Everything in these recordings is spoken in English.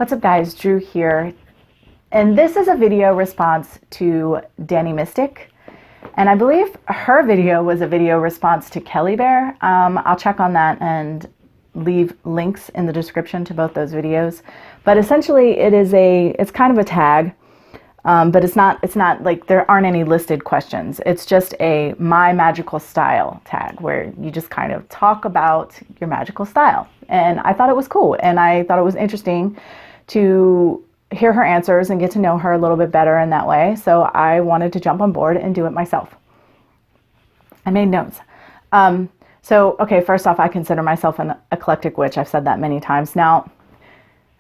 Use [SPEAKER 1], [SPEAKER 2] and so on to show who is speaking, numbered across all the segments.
[SPEAKER 1] What's up guys, Drew here, and this is a video response to Dani Mystic, and I believe her video was a video response to Kelly Bear. I'll check on that and leave links in the description to both those videos, but essentially it's kind of a tag, but it's not like there aren't any listed questions. It's just a my magical style tag where you just kind of talk about your magical style, and I thought it was cool and I thought it was interesting to hear her answers and get to know her a little bit better in that way. So I wanted to jump on board and do it myself. I made notes. Okay, first off, I consider myself an eclectic witch. I've said that many times. Now,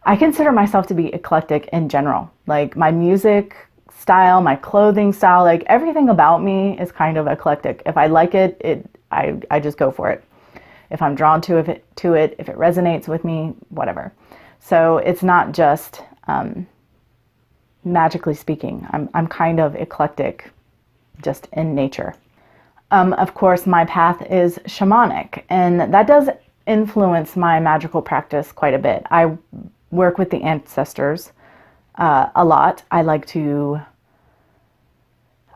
[SPEAKER 1] I consider myself to be eclectic in general. Like my music style, my clothing style, like everything about me is kind of eclectic. If I like it, I just go for it. If I'm drawn to it, if it resonates with me, whatever. So it's not just magically speaking. I'm kind of eclectic just in nature. Of course, my path is shamanic, and that does influence my magical practice quite a bit. I work with the ancestors a lot. I like to,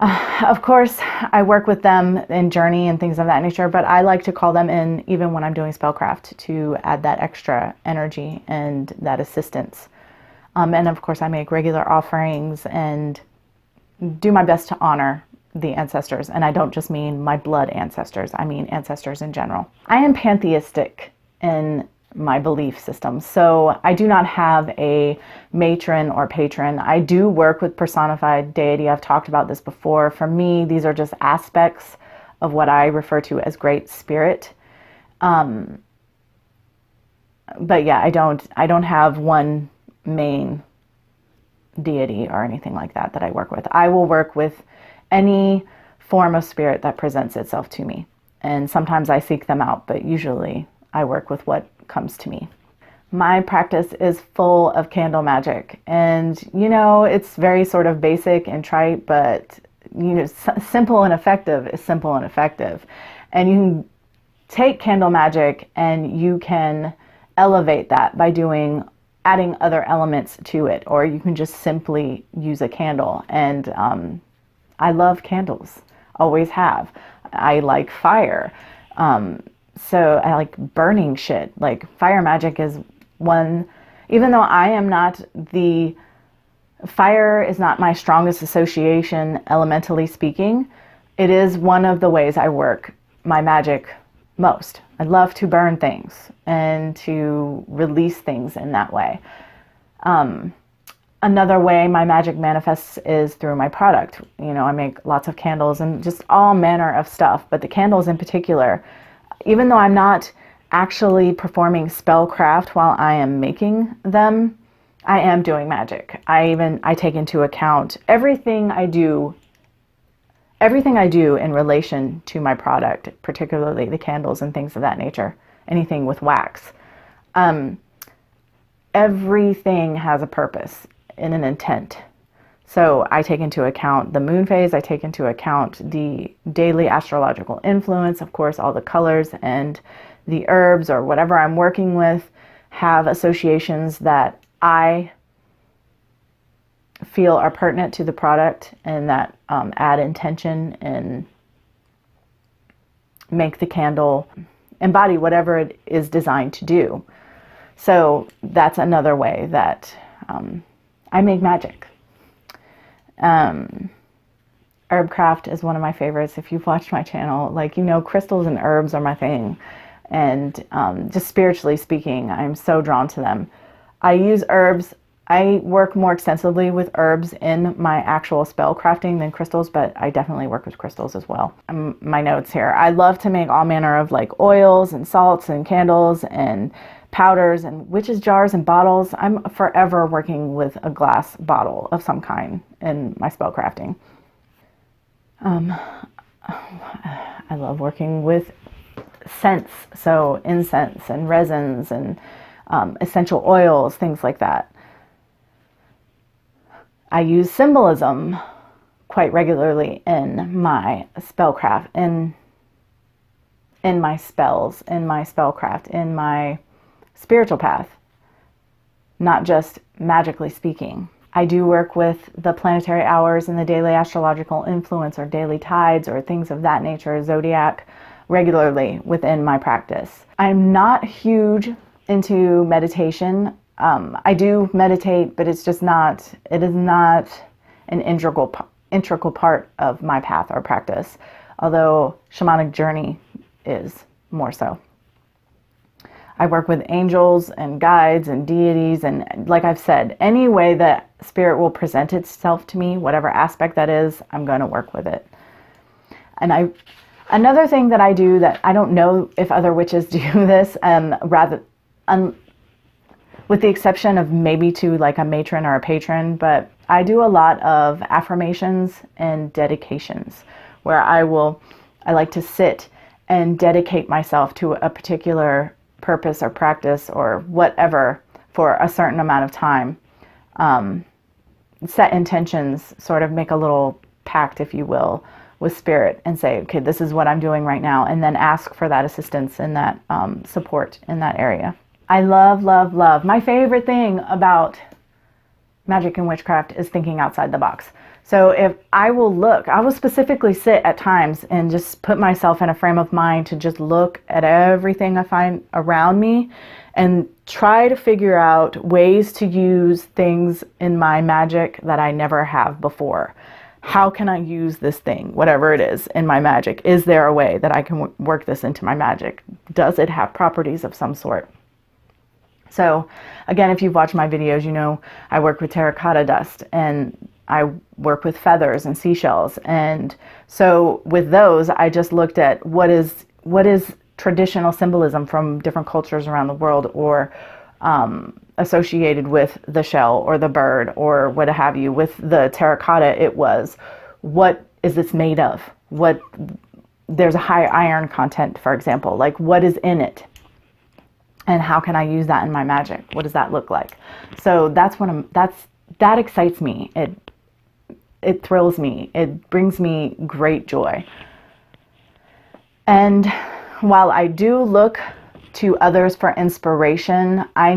[SPEAKER 1] of course, I work with them in journey and things of that nature, but I like to call them in even when I'm doing spellcraft to add that extra energy and that assistance. And of course, I make regular offerings and do my best to honor the ancestors. And I don't just mean my blood ancestors, I mean ancestors in general. I am pantheistic in my belief system. So I do not have a matron or patron. I do work with personified deity. I've talked about this before. For me, these are just aspects of what I refer to as great spirit. But yeah, I don't have one main deity or anything like that I work with. I will work with any form of spirit that presents itself to me. And sometimes I seek them out, but usually I work with what comes to me. My practice is full of candle magic, and it's very sort of basic and trite, but simple and effective is simple and effective. And you can take candle magic and you can elevate that by adding other elements to it, or you can just simply use a candle. And I love candles, always have. I like fire. So I like burning shit. Like fire magic is one, even though fire is not my strongest association, elementally speaking, it is one of the ways I work my magic most. I love to burn things and to release things in that way. Another way my magic manifests is through my product. I make lots of candles and just all manner of stuff, but the candles in particular, even though I'm not actually performing spellcraft while I am making them, I am doing magic. I take into account everything I do in relation to my product, particularly the candles and things of that nature, anything with wax. Everything has a purpose and an intent. So I take into account the moon phase, I take into account the daily astrological influence, of course, all the colors and the herbs or whatever I'm working with have associations that I feel are pertinent to the product and that add intention and make the candle embody whatever it is designed to do. So that's another way that I make magic. Herbcraft is one of my favorites. If you've watched my channel, crystals and herbs are my thing. And just spiritually speaking, I'm so drawn to them. I use herbs. I work more extensively with herbs in my actual spell crafting than crystals, but I definitely work with crystals as well. My notes here. I love to make all manner of oils and salts and candles and powders and witches jars and bottles. I'm forever working with a glass bottle of some kind in my spell crafting. I love working with scents, so incense and resins and essential oils, things like that. I use symbolism quite regularly in my spellcraft, in my spells, in my spellcraft, in my spiritual path. not just magically speaking. I do work with the planetary hours and the daily astrological influence or daily tides or things of that nature, zodiac, regularly within my practice. I'm not huge into meditation. I do meditate, but it is not an integral part of my path or practice, although shamanic journey is more so. I work with angels and guides and deities, and like I've said, any way that spirit will present itself to me, whatever aspect that is, I'm going to work with it. And another thing that I do that I don't know if other witches do this, with the exception of maybe to like a matron or a patron, but I do a lot of affirmations and dedications where I like to sit and dedicate myself to a particular purpose or practice or whatever for a certain amount of time. Set intentions, sort of make a little pact, if you will, with spirit and say, okay, this is what I'm doing right now, and then ask for that assistance and that support in that area. I love, love, love. My favorite thing about magic and witchcraft is thinking outside the box. So if I will specifically sit at times and just put myself in a frame of mind to just look at everything I find around me and try to figure out ways to use things in my magic that I never have before. How can I use this thing, whatever it is, in my magic? Is there a way that I can work this into my magic? Does it have properties of some sort? So again, if you've watched my videos, you know I work with terracotta dust and I work with feathers and seashells. And so with those, I just looked at what is traditional symbolism from different cultures around the world, or associated with the shell or the bird or what have you. With the terracotta, it was, what is this made of? There's a high iron content, for example, like what is in it? And how can I use that in my magic? What does that look like? So that excites me. It thrills me. It brings me great joy. And while I do look to others for inspiration, I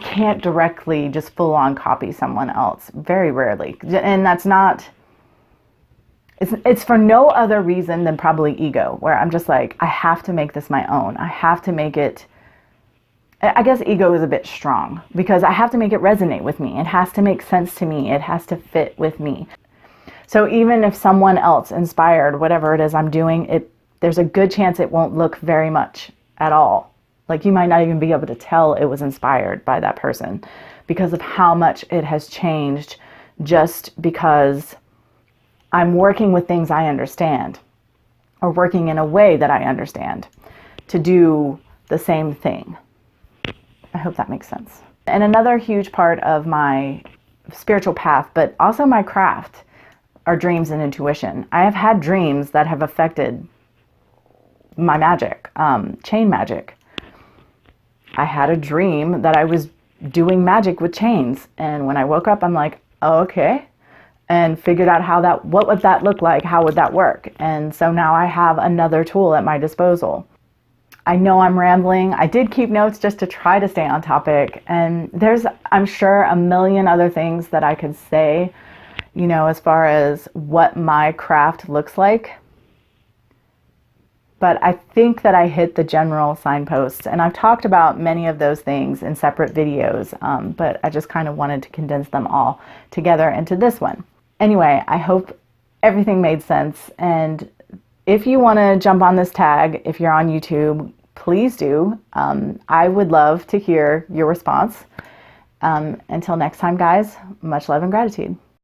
[SPEAKER 1] can't directly just full on copy someone else. Very rarely. And that's not, it's for no other reason than probably ego, where I'm just like, I have to make this my own. I have to make it, I guess ego is a bit strong, because I have to make it resonate with me. It has to make sense to me. It has to fit with me. So even if someone else inspired whatever it is I'm doing, there's a good chance it won't look very much at all. Like you might not even be able to tell it was inspired by that person because of how much it has changed, just because I'm working with things I understand, or working in a way that I understand to do the same thing. I hope that makes sense. And another huge part of my spiritual path, but also my craft, are dreams and intuition. I have had dreams that have affected my magic, chain magic. I had a dream that I was doing magic with chains, and when I woke up, I'm like, oh, okay, and figured out what would that look like, how would that work? And so now I have another tool at my disposal. I know I'm rambling. I did keep notes just to try to stay on topic, and there's, I'm sure, a million other things that I could say, you know, as far as what my craft looks like. But I think that I hit the general signposts, and I've talked about many of those things in separate videos, but I just kind of wanted to condense them all together into this one. Anyway, I hope everything made sense, and if you want to jump on this tag, if you're on YouTube, please do. I would love to hear your response. Until next time, guys, much love and gratitude.